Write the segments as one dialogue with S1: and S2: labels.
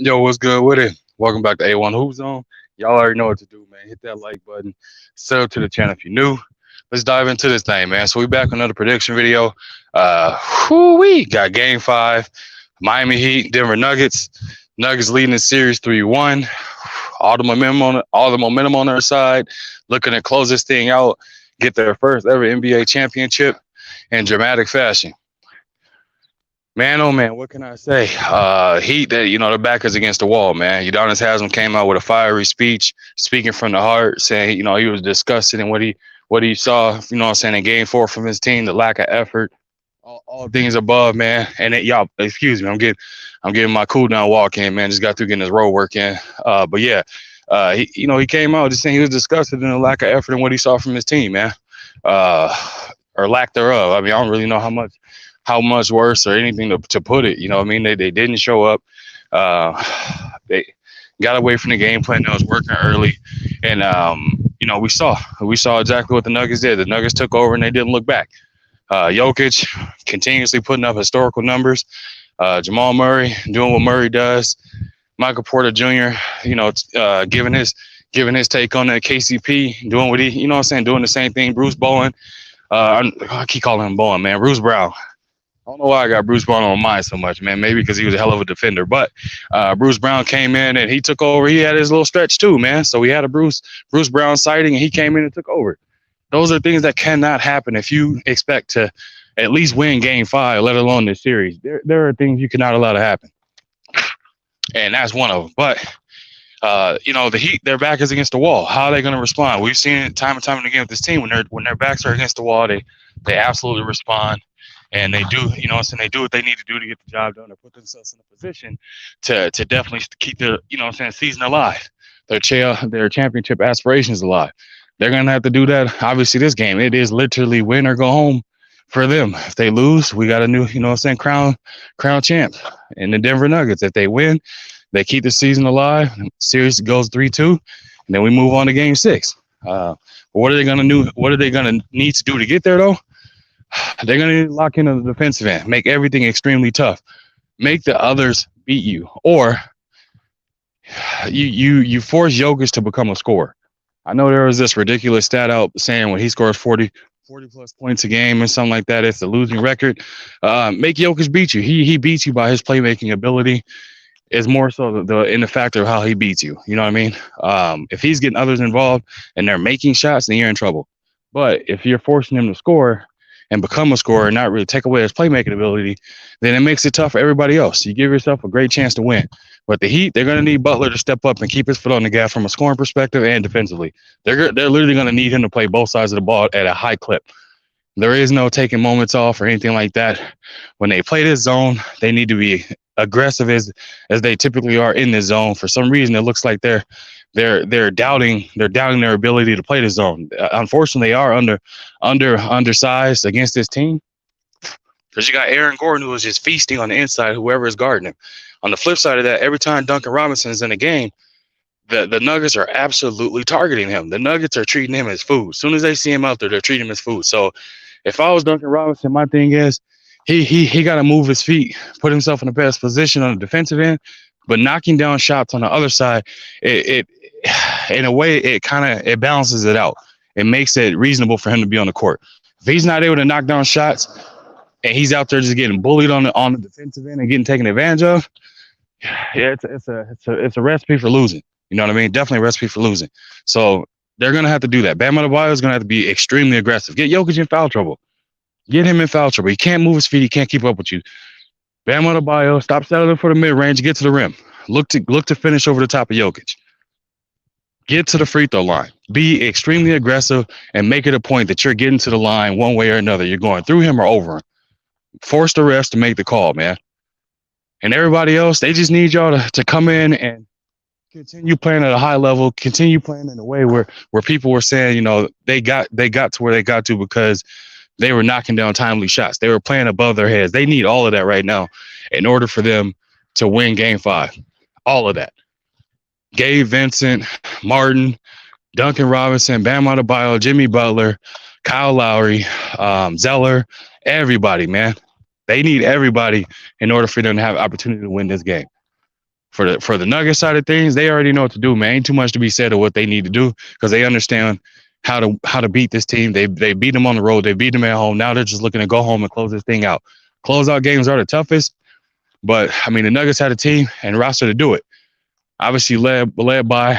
S1: Yo, what's good with it? Welcome back to A1 Hoop Zone. Y'all already know what to do, man. Hit that like button. Sub to the channel if you're new. Let's dive into this thing, man. So we back with another prediction video. We got Game 5. Miami Heat, Denver Nuggets. Nuggets leading the series 3-1. All the momentum on their side. Looking to close this thing out, get their first ever NBA championship in dramatic fashion. Man, oh man, what can I say? Heat, that their back is against the wall, man. Udonis Haslam came out with a fiery speech, speaking from the heart, saying he was disgusted in what he saw, what I'm saying, in Game 4 from his team, the lack of effort, all things above, man. And y'all, excuse me, I'm getting my cool down walk in, man. Just got through getting his road work in. But yeah, he came out just saying he was disgusted in the lack of effort and what he saw from his team, man, uh, or lack thereof. I mean, I don't really know how much worse or anything to put it. You know what I mean? They didn't show up. Uh, they got away from the game plan that was working early, and we saw exactly what the Nuggets did. The Nuggets took over and they didn't look back. Jokic continuously putting up historical numbers. Jamal Murray doing what Murray does. Michael Porter Jr. Giving his take on the KCP, doing what what I'm saying, doing the same thing. Bruce Bowen. I keep calling him Bowen, man. Bruce Brown. I don't know why I got Bruce Brown on my mind so much, man. Maybe because he was a hell of a defender. But Bruce Brown came in and he took over. He had his little stretch too, man. So we had a Bruce Brown sighting, and he came in and took over. Those are things that cannot happen if you expect to at least win Game 5, let alone this series. There are things you cannot allow to happen, and that's one of them. But the Heat, their back is against the wall. How are they going to respond? We've seen it time and time again with this team. When their backs are against the wall, they absolutely respond, and they do. They do what they need to do to get the job done, or put themselves in a position to definitely keep their season alive, their championship aspirations alive. They're going to have to do that. Obviously, this game, it is literally win or go home for them. If they lose, we got a new crown champ in the Denver Nuggets. If they win, they keep the season alive. Series goes 3-2, and then we move on to Game 6. What are they going to do? What are they going to need to do to get there, though? They're going to need to lock in on the defensive end, make everything extremely tough, make the others beat you, or you force Jokic to become a scorer. I know there was this ridiculous stat out saying when he scores 40 plus points a game and something like that, it's a losing record. Make Jokic beat you. He beats you by his playmaking ability. Is more so in the factor of how he beats you. You know what I mean? If he's getting others involved and they're making shots, then you're in trouble. But if you're forcing him to score and become a scorer and not really take away his playmaking ability, then it makes it tough for everybody else. You give yourself a great chance to win. But the Heat, they're going to need Butler to step up and keep his foot on the gas from a scoring perspective and defensively. They're literally going to need him to play both sides of the ball at a high clip. There is no taking moments off or anything like that. When they play this zone, they need to be aggressive as they typically are in this zone. For some reason, it looks like they're doubting their ability to play the zone. Unfortunately, they are undersized against this team, because you got Aaron Gordon, who is just feasting on the inside, whoever is guarding him. On the flip side of that, every time Duncan Robinson is in a game, the Nuggets are absolutely targeting him. The Nuggets are treating him as food. As soon as they see him out there, they're treating him as food. So if I was Duncan Robinson, my thing is he got to move his feet, put himself in the best position on the defensive end, but knocking down shots on the other side, it in a way, it balances it out. It makes it reasonable for him to be on the court. If he's not able to knock down shots and he's out there just getting bullied on the defensive end and getting taken advantage of, yeah, it's a recipe for losing. You know what I mean? Definitely a recipe for losing. So they're going to have to do that. Bam Adebayo is going to have to be extremely aggressive. Get Jokic in foul trouble. Get him in foul trouble. He can't move his feet. He can't keep up with you. Bam Adebayo, stop settling for the mid-range. Get to the rim. Look to finish over the top of Jokic. Get to the free throw line. Be extremely aggressive and make it a point that you're getting to the line one way or another. You're going through him or over him. Force the refs to make the call, man. And everybody else, they just need y'all to come in and continue playing at a high level, continue playing in a way where people were saying, they got to where they got to because they were knocking down timely shots. They were playing above their heads. They need all of that right now in order for them to win Game 5. All of that. Gabe Vincent, Martin, Duncan Robinson, Bam Adebayo, Jimmy Butler, Kyle Lowry, Zeller, everybody, man. They need everybody in order for them to have opportunity to win this game. For the Nuggets side of things, they already know what to do, man. Ain't too much to be said of what they need to do because they understand how to beat this team. They beat them on the road. They beat them at home. Now they're just looking to go home and close this thing out. Closeout games are the toughest, but I mean the Nuggets had a team and roster to do it. Obviously led by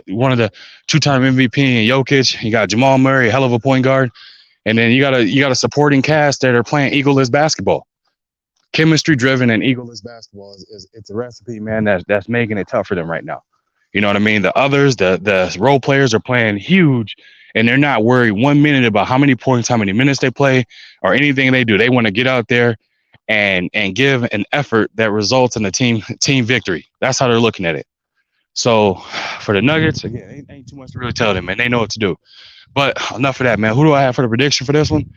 S1: one of the two-time MVP in Jokic. You got Jamal Murray, a hell of a point guard, and then you got a supporting cast that are playing egoless basketball. Chemistry driven and egoless basketball is it's a recipe, man, that's making it tough for them right now. You know what I mean? The others, the role players are playing huge and they're not worried 1 minute about how many points, how many minutes they play, or anything they do. They want to get out there and give an effort that results in a team victory. That's how they're looking at it. So for the Nuggets, again, ain't too much to really tell them, man. They know what to do. But enough of that, man. Who do I have for the prediction for this one?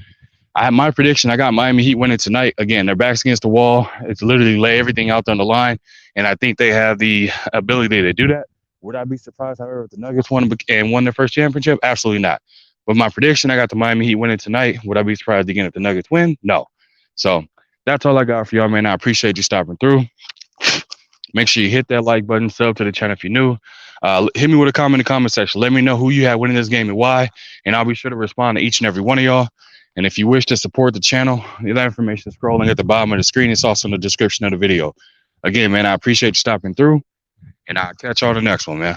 S1: I have my prediction. I got Miami Heat winning tonight. Again, their backs against the wall. It's literally lay everything out on the line, and I think they have the ability to do that. Would I be surprised, however, if the Nuggets won their first championship? Absolutely not. But my prediction, I got the Miami Heat winning tonight. Would I be surprised again if the Nuggets win? No. So that's all I got for y'all, man. I appreciate you stopping through. Make sure you hit that like button, sub to the channel if you're new. Hit me with a comment in the comment section. Let me know who you had winning this game and why, and I'll be sure to respond to each and every one of y'all. And if you wish to support the channel, that information is scrolling at the bottom of the screen. It's also in the description of the video. Again, man, I appreciate you stopping through, and I'll catch y'all on the next one, man.